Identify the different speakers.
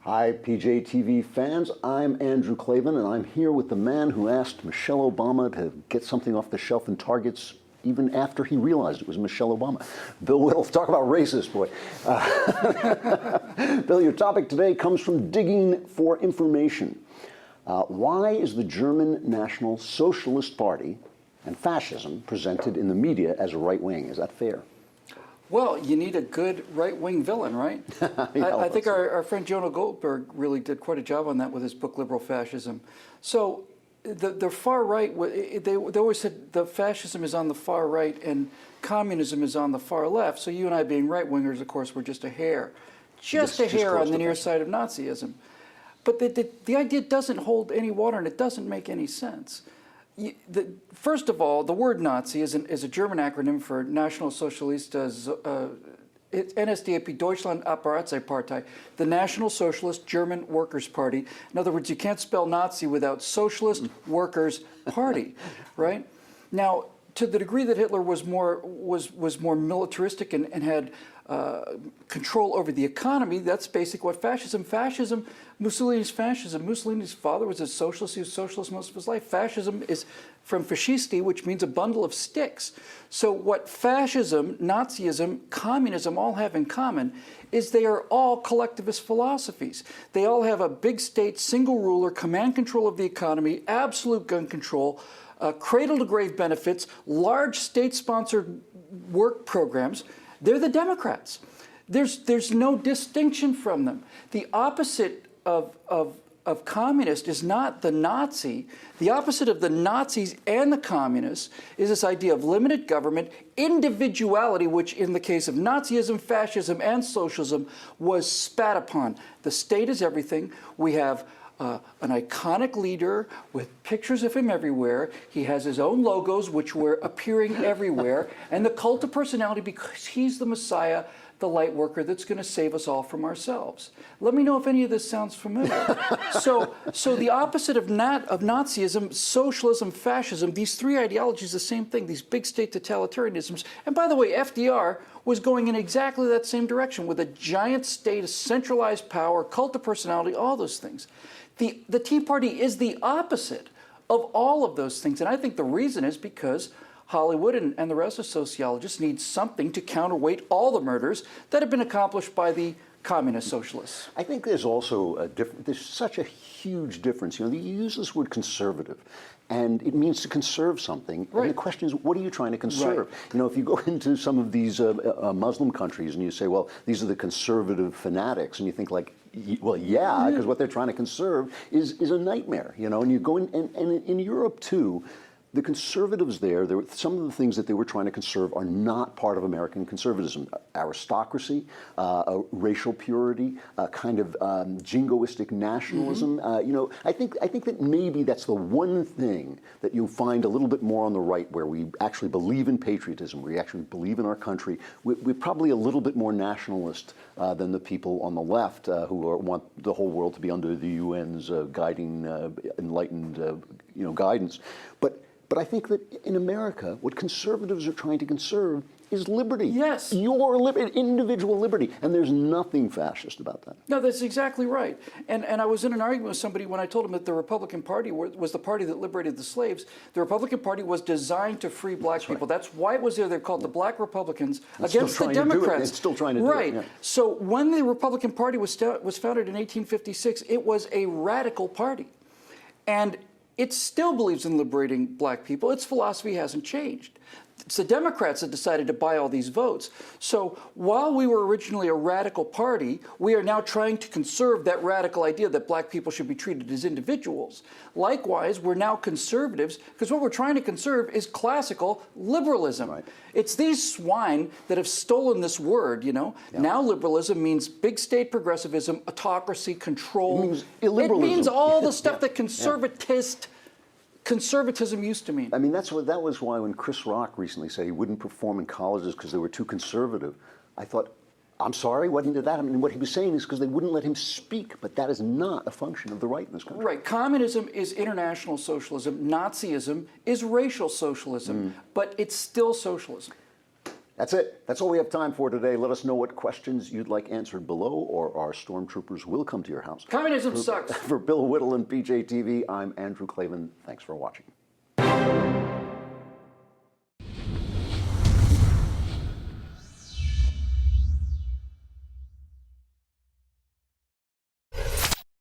Speaker 1: Hi, PJTV fans. I'm Andrew Klavan, and I'm here with the man who asked Michelle Obama to get something off the shelf in Targets even after he realized it was Michelle Obama. Bill Whittle, talk about racist, boy. Bill, your topic today comes from digging for information. Why is the German National Socialist Party and fascism presented in the media as a right wing? Is that fair?
Speaker 2: Well, you need a good right-wing villain, right? I think our friend Jonah Goldberg really did quite a job on that with his book, Liberal Fascism. So the far right, they always said the fascism is on the far right and communism is on the far left. So you and I being right-wingers, of course, were just a hair. Just a hair on the near side of Nazism. But the idea doesn't hold any water and it doesn't make any sense. First of all, the word Nazi is a German acronym for National Socialistas, NSDAP, Deutschland Apparatzeitpartei, the National Socialist German Workers' Party. In other words, you can't spell Nazi without Socialist Workers' Party, right? Now, to the degree that Hitler was more militaristic and had control over the economy, that's basically what fascism, Mussolini's fascism. Mussolini's father was a socialist. He was socialist most of his life. Fascism is from fascisti, which means a bundle of sticks. So what fascism, Nazism, communism all have in common is they are all collectivist philosophies. They all have a big state, single ruler, command control of the economy, absolute gun control, cradle-to-grave benefits, large state-sponsored work programs. They're the Democrats. There's no distinction from them. The opposite of communist is not the Nazi. The opposite of the Nazis and the communists is this idea of limited government, individuality, which in the case of Nazism, fascism, and socialism was spat upon. The state is everything. We have an iconic leader with pictures of him everywhere. He has his own logos, which were appearing everywhere, and the cult of personality because he's the Messiah, the light worker that's going to save us all from ourselves. Let me know if any of this sounds familiar. So the opposite of Nazism, socialism, fascism, these three ideologies, the same thing, these big state totalitarianisms. And by the way, FDR was going in exactly that same direction with a giant state, a centralized power, cult of personality, all those things. The Tea Party is the opposite of all of those things. And I think the reason is because Hollywood and the rest of sociologists need something to counterweight all the murders that have been accomplished by the communist socialists.
Speaker 1: I think there's also there's such a huge difference. You know, you use this word conservative, and it means to conserve something. Right. And the question is, what are you trying to conserve? Right. You know, if you go into some of these Muslim countries and you say, well, these are the conservative fanatics, and you think like, well, yeah, because what they're trying to conserve is a nightmare, you know, and you go in, and in Europe too, the conservatives there were, some of the things that they were trying to conserve are not part of American conservatism. Aristocracy, racial purity, kind of jingoistic nationalism. You know, I think that maybe that's the one thing that you find a little bit more on the right, where we actually believe in patriotism, we actually believe in our country. We're probably a little bit more nationalist than the people on the left who want the whole world to be under the UN's guiding, enlightened, you know, guidance. But I think that in America, what conservatives are trying to conserve is liberty. Yes. Your individual liberty. And there's nothing fascist about that.
Speaker 2: No, that's exactly right. And I was in an argument with somebody when I told him that the Republican Party was the party that liberated the slaves. The Republican Party was designed to free black people. Right. That's why it was there. They're called the Black Republicans against the Democrats.
Speaker 1: It's still trying to do it.
Speaker 2: Right. Yeah. So when the Republican Party was founded in 1856, it was a radical party. And it still believes in liberating black people. Its philosophy hasn't changed. It's the Democrats that decided to buy all these votes. So while we were originally a radical party, we are now trying to conserve that radical idea that black people should be treated as individuals. Likewise, we're now conservatives because what we're trying to conserve is classical liberalism. Right. It's these swine that have stolen this word, you know. Yeah. Now liberalism means big state progressivism, autocracy, control.
Speaker 1: It means illiberalism.
Speaker 2: It means all the stuff that conservatism used to mean.
Speaker 1: I mean, that was why when Chris Rock recently said he wouldn't perform in colleges because they were too conservative, I thought, I'm sorry, what did that? I mean, what he was saying is because they wouldn't let him speak, but that is not a function of the right in this country.
Speaker 2: Right. Communism is international socialism. Nazism is racial socialism, but it's still socialism.
Speaker 1: That's it. That's all we have time for today. Let us know what questions you'd like answered below, or our stormtroopers will come to your house.
Speaker 2: Communism sucks.
Speaker 1: For Bill Whittle and PJTV, I'm Andrew Klavan. Thanks for watching.